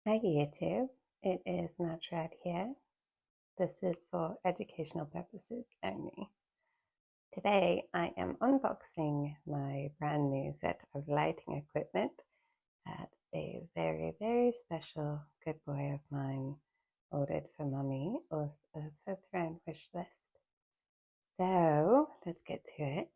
Hi YouTube, it is Margaret here. This is for educational purposes only. Today I am unboxing my brand new set of lighting equipment that a very special good boy of mine ordered for Mummy off of her friend wish list. So let's get to it.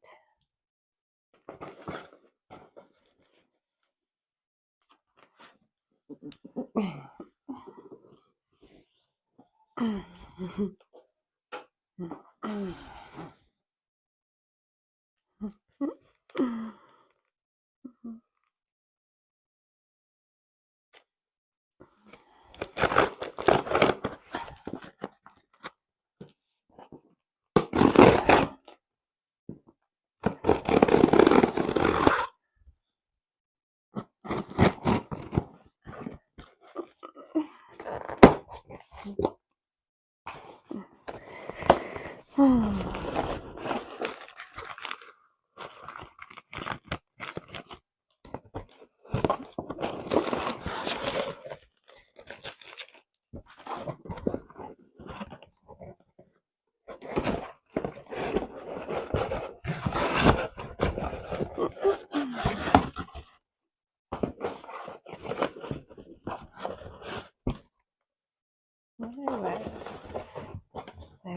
So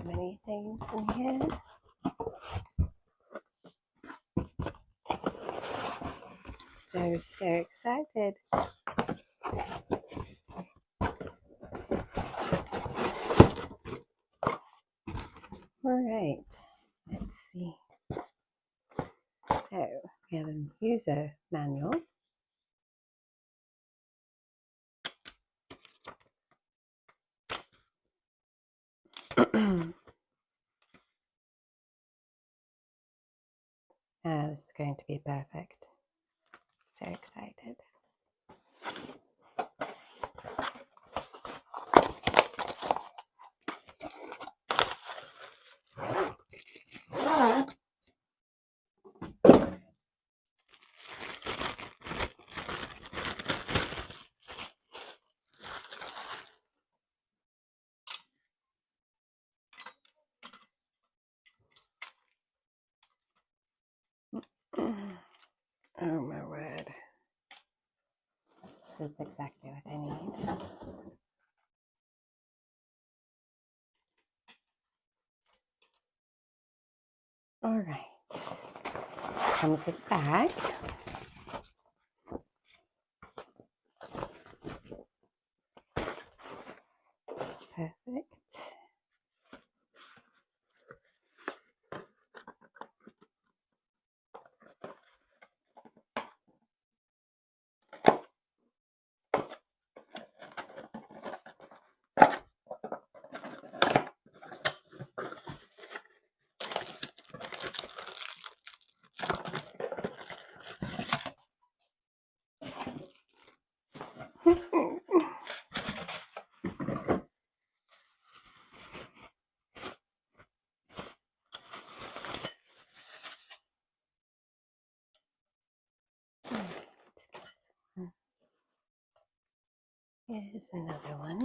many things in here. So excited. Alright, let's see. So we have a user manual. This is going to be perfect. So excited. Oh my word. That's exactly what I need. Alright. Comes with the bag. That's perfect. Here's another one.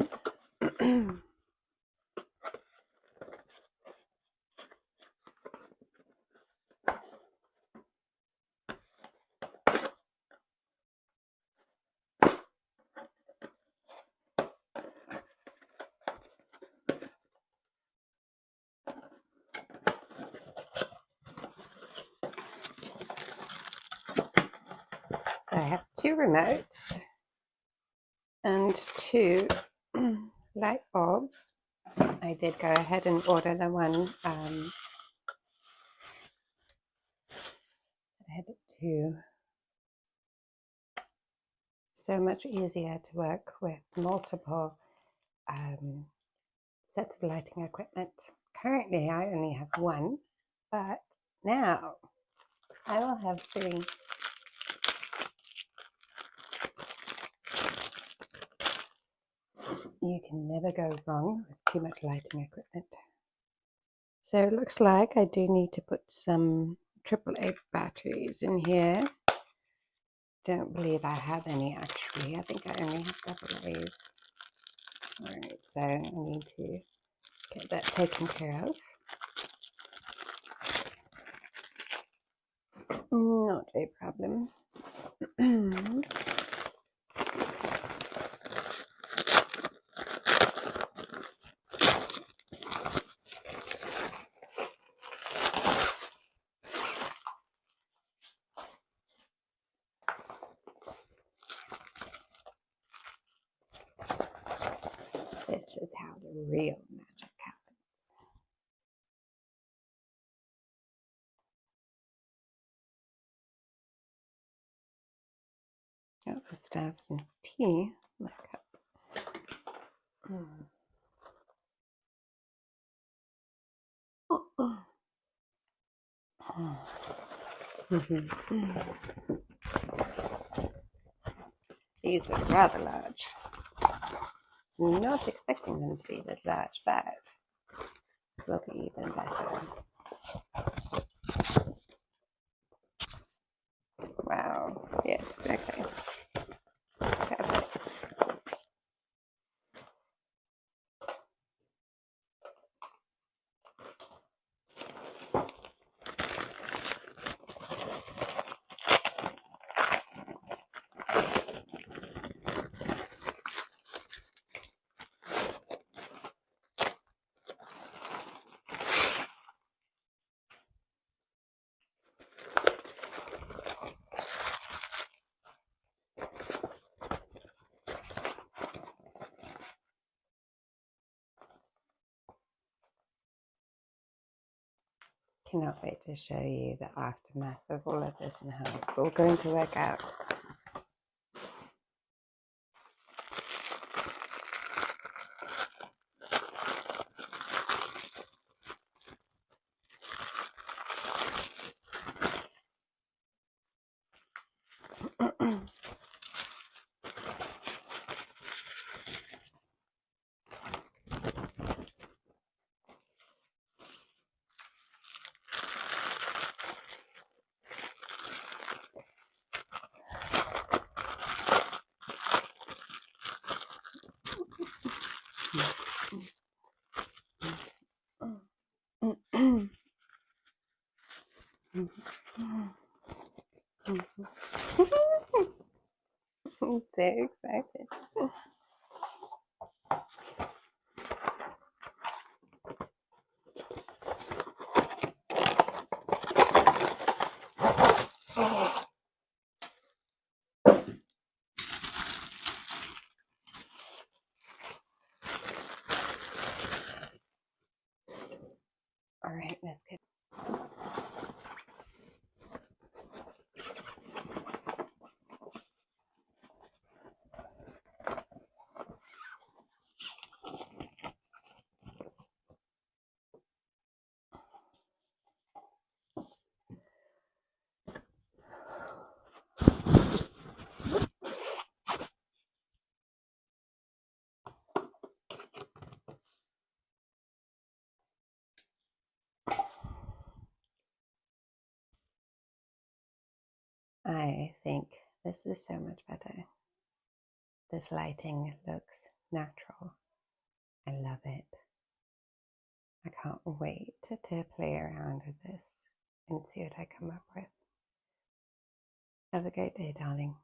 I have two remotes and two light bulbs. I did go ahead and order the one ahead to so much easier to work with multiple sets of lighting equipment. Currently I only have one, but now I will have three. You can never go wrong with too much lighting equipment. So it looks like I do need to put some AAA batteries in here don't believe I have any actually. I think I only have double A's. Alright, so I need to get that taken care of. Not a problem. This is how the real magic happens. Oh, I still have some tea in my cup. These are rather large. I was not expecting them to be this large, but it's looking even better. Wow. Yes, okay. Perfect. Cannot wait to show you the aftermath of all of this and how it's all going to work out. I'm so excited. All right, let's get. I think this is so much better. This lighting looks natural. I love it. I can't wait to play around with this and see what I come up with. Have a great day, darling.